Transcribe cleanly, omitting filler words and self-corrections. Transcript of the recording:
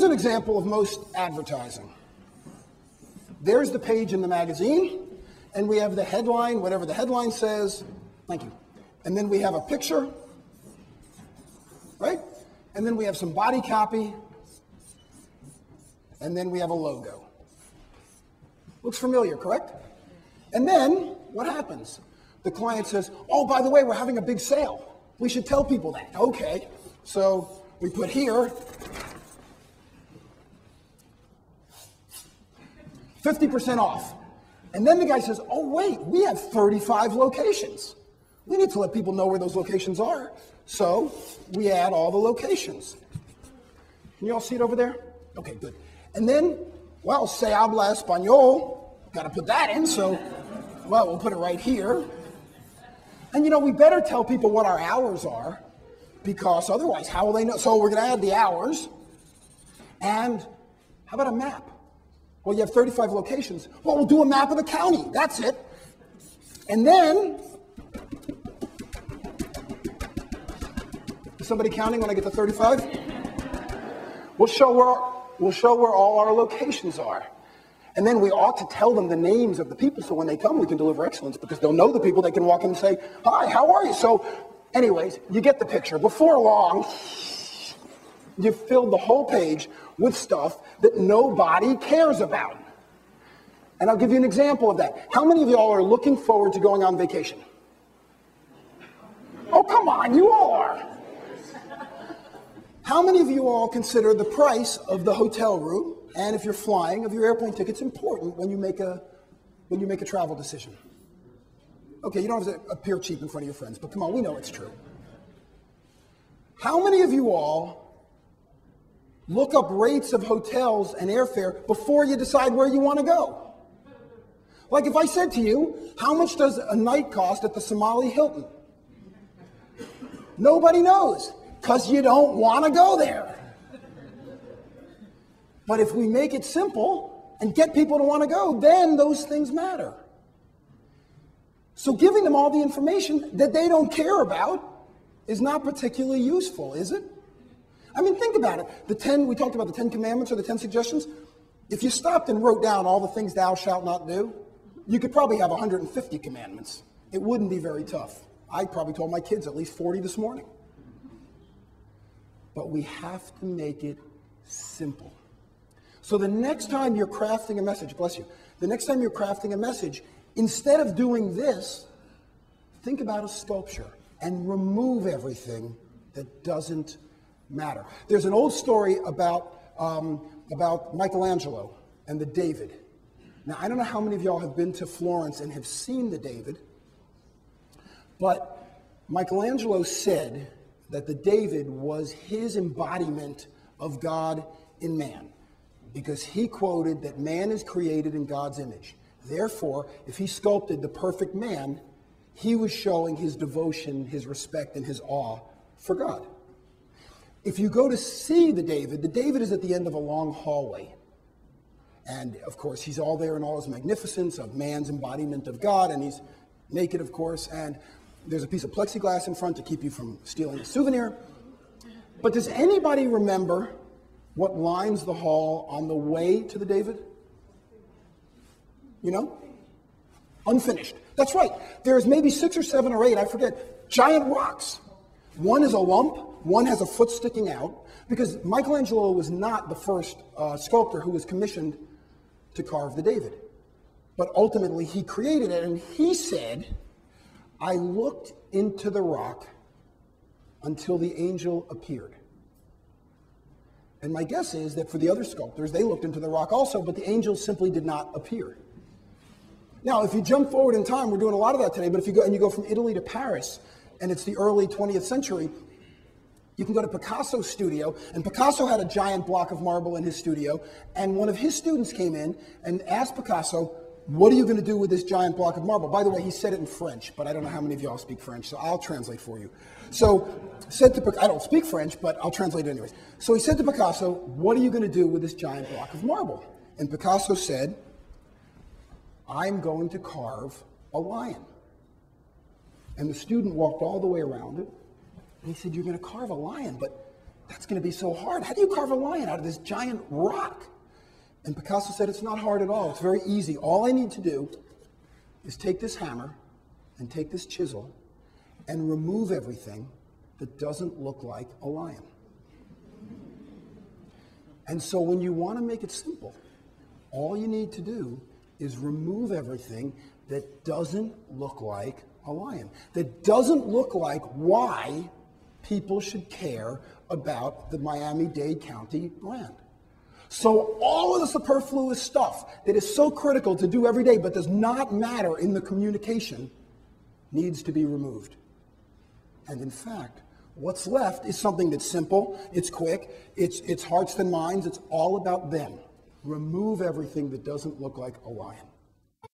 here's an example of most advertising. There's the page in the magazine, and we have the headline, whatever the headline says. Thank you. And then we have a picture, right? And then we have some body copy, and then we have a logo. Looks familiar, correct? And then what happens? The client says, oh, by the way, we're having a big sale. We should tell people that. Okay, so we put here 50% off. And then the guy says, oh, wait, we have 35 locations. We need to let people know where those locations are. So we add all the locations. Can you all see it over there? Okay, good. And then, well, se habla español. Got to put that in, so, well, we'll put it right here. And, we better tell people what our hours are, because otherwise, how will they know? So we're going to add the hours. And how about a map? Well, you have 35 locations. Well, we'll do a map of the county. That's it. And then, is somebody counting when I get to 35? We'll show where all our locations are. And then we ought to tell them the names of the people, so when they come, we can deliver excellence, because they'll know the people. They can walk in and say, hi, how are you? So anyways, you get the picture. Before long, you've filled the whole page with stuff that nobody cares about. And I'll give you an example of that. How many of y'all are looking forward to going on vacation? Oh, come on, you all are. How many of you all consider the price of the hotel room, and if you're flying, of your airplane tickets important when you make a travel decision? Okay, you don't have to appear cheap in front of your friends, but come on, we know it's true. How many of you all look up rates of hotels and airfare before you decide where you want to go? Like if I said to you, how much does a night cost at the Somali Hilton? Nobody knows, because you don't want to go there. But if we make it simple and get people to want to go, then those things matter. So giving them all the information that they don't care about is not particularly useful, is it? I mean, think about it. We talked about the 10 commandments or the 10 suggestions. If you stopped and wrote down all the things thou shalt not do, you could probably have 150 commandments. It wouldn't be very tough. I probably told my kids at least 40 this morning. But we have to make it simple. So the next time you're crafting a message, bless you, the next time you're crafting a message, instead of doing this, think about a sculpture and remove everything that doesn't matter. There's an old story about Michelangelo and the David. Now, I don't know how many of y'all have been to Florence and have seen the David, but Michelangelo said that the David was his embodiment of God in man, because he quoted that man is created in God's image. Therefore, if he sculpted the perfect man, he was showing his devotion, his respect, and his awe for God. If you go to see the David is at the end of a long hallway. And, of course, he's all there in all his magnificence of man's embodiment of God, and he's naked, of course, and there's a piece of plexiglass in front to keep you from stealing a souvenir. But does anybody remember what lines the hall on the way to the David? You know? Unfinished. That's right. There's maybe 6 or 7 or 8, I forget, giant rocks. One is a lump, one has a foot sticking out, because Michelangelo was not the first sculptor who was commissioned to carve the David. But ultimately, he created it, and he said, I looked into the rock until the angel appeared. And my guess is that for the other sculptors, they looked into the rock also, but the angel simply did not appear. Now, if you jump forward in time, we're doing a lot of that today, but if you go from Italy to Paris, and it's the early 20th century, you can go to Picasso's studio, and Picasso had a giant block of marble in his studio, and one of his students came in and asked Picasso, what are you going to do with this giant block of marble? By the way, he said it in French, but I don't know how many of y'all speak French, so I'll translate for you. So, I don't speak French, but I'll translate it anyways. So he said to Picasso, what are you going to do with this giant block of marble? And Picasso said, I'm going to carve a lion. And the student walked all the way around it, and he said, you're going to carve a lion, but that's going to be so hard. How do you carve a lion out of this giant rock? And Picasso said, it's not hard at all. It's very easy. All I need to do is take this hammer and take this chisel and remove everything that doesn't look like a lion. And so when you want to make it simple, all you need to do is remove everything that doesn't look like a lion, that doesn't look like why people should care about the Miami-Dade County brand. So all of the superfluous stuff that is so critical to do every day but does not matter in the communication needs to be removed. And in fact, what's left is something that's simple, it's quick, it's hearts and minds, it's all about them. Remove everything that doesn't look like a lion.